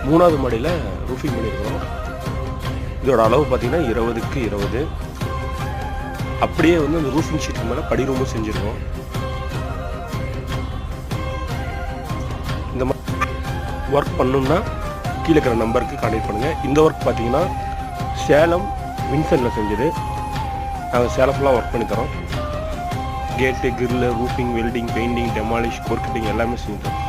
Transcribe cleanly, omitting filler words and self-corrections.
3வது மாடியில் ரூஃபிங் பண்ணியிருக்கோம். இதோட அளவு பார்த்தீங்கன்னா 20க்கு 20. அப்படியே வந்து அந்த ரூஃபிங் ஷீட் மேலே படி ரூமும் செஞ்சுருக்கோம். இந்த மாதிரி ஒர்க் பண்ணணும்னா கீழே இருக்கிற நம்பருக்கு கான்டெக்ட் பண்ணுங்கள். இந்த ஒர்க் பார்த்தீங்கன்னா சேலம் வின்சனில் செஞ்சது. நாங்கள் சேலம் ஃபுல்லாக ஒர்க் பண்ணி தரோம். Gate, grill, roofing, welding, painting, demolish, core cutting எல்லாமே செஞ்சு தரோம்.